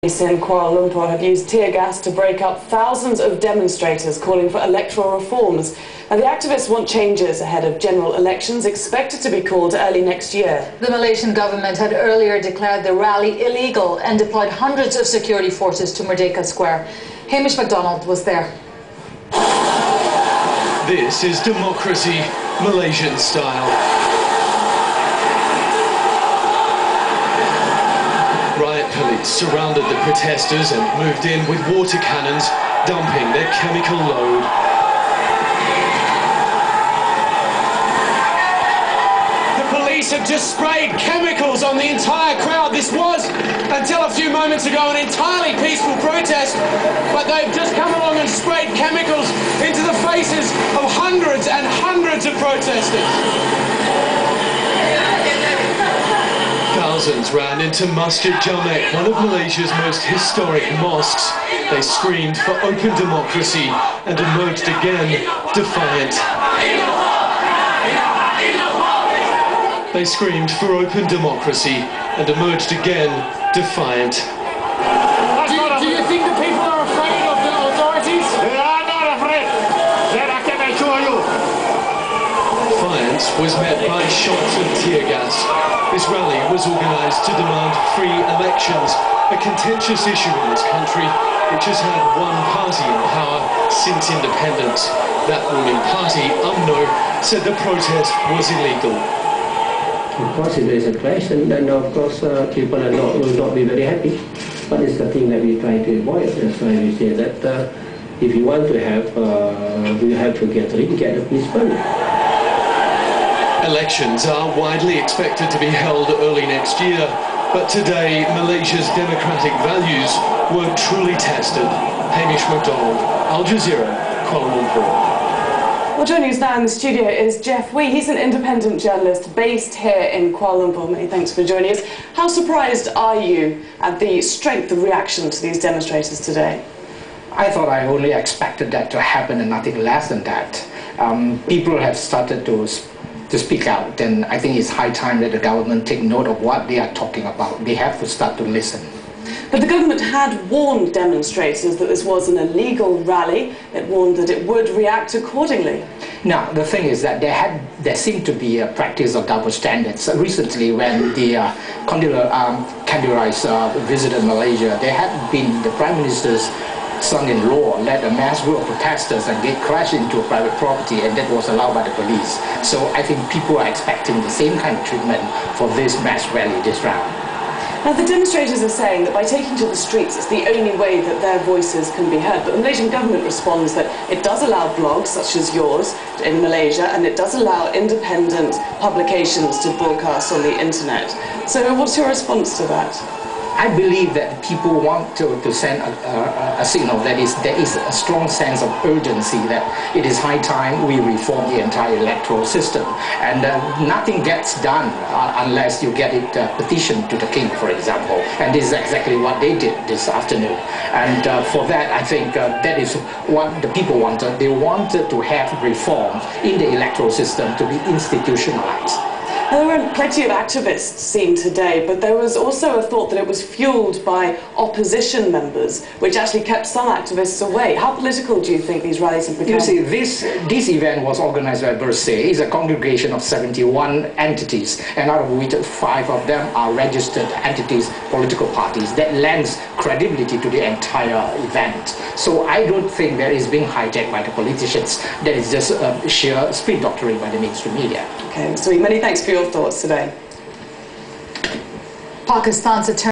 Police in Kuala Lumpur have used tear gas to break up thousands of demonstrators calling for electoral reforms. Now, the activists want changes ahead of general elections expected to be called early next year. The Malaysian government had earlier declared the rally illegal and deployed hundreds of security forces to Merdeka Square. Hamish MacDonald was there. This is democracy, Malaysian style. Riot police surrounded the protesters and moved in with water cannons, dumping their chemical load. The police have just sprayed chemicals on the entire crowd. This was, until a few moments ago, an entirely peaceful protest, but they've just come along and sprayed chemicals into the faces of hundreds and hundreds of protesters. Thousands ran into Masjid Jamek, one of Malaysia's most historic mosques. They screamed for open democracy and emerged again, defiant. They screamed for open democracy and emerged again, defiant. Do you think the people are afraid of the authorities? They are not afraid. That I can assure you. Defiance was met by shots of tear gas. This rally was organised to demand free elections, a contentious issue in this country which has had one party in power since independence. That ruling party, UMNO, said the protest was illegal. Of course, if there is a clash, then of course people will not be very happy. But it's the thing that we try to avoid. That's why we say that if you want to have, you have to get the police permit. Elections are widely expected to be held early next year, but today Malaysia's democratic values were truly tested. Hamish MacDonald, AlJareeza, Kuala Lumpur. Well, joining us now in the studio is Jeff Wee. He's an independent journalist based here in Kuala Lumpur. Many thanks for joining us. How surprised are you at the strength of reaction to these demonstrators today? I thought I only expected that to happen and nothing less than that. People have started to speak out, and I think it's high time that the government take note of what they are talking about. They have to start to listen. But the government had warned demonstrators that this was an illegal rally. It warned that it would react accordingly. Now, the thing is that there seemed to be a practice of double standards. Recently, when the Condoleezza Rice visited Malaysia, there had been the Prime Minister's son-in-law led a mass group of protesters and they crashed into a private property, and that was allowed by the police. So I think people are expecting the same kind of treatment for this mass rally this round. Now, the demonstrators are saying that by taking to the streets, it's the only way that their voices can be heard. But the Malaysian government responds that it does allow blogs such as yours in Malaysia, and it does allow independent publications to broadcast on the internet. So what's your response to that? I believe that people want to send a signal that there is a strong sense of urgency that it is high time we reform the entire electoral system. And nothing gets done unless you get it petitioned to the king, for example. And this is exactly what they did this afternoon. And for that, I think that is what the people wanted. They wanted to have reform in the electoral system to be institutionalized. There were plenty of activists seen today, but there was also a thought that it was fueled by opposition members, which actually kept some activists away. How political do you think these rallies have become? You see, this event was organized by BERSIH. It's a congregation of 71 entities, and out of which 5 of them are registered entities, political parties. That lends credibility to the entire event. So I don't think that is being hijacked by the politicians. That is just sheer spin doctoring by the mainstream media. Okay, so many thanks for your thoughts today. Pakistan's attorney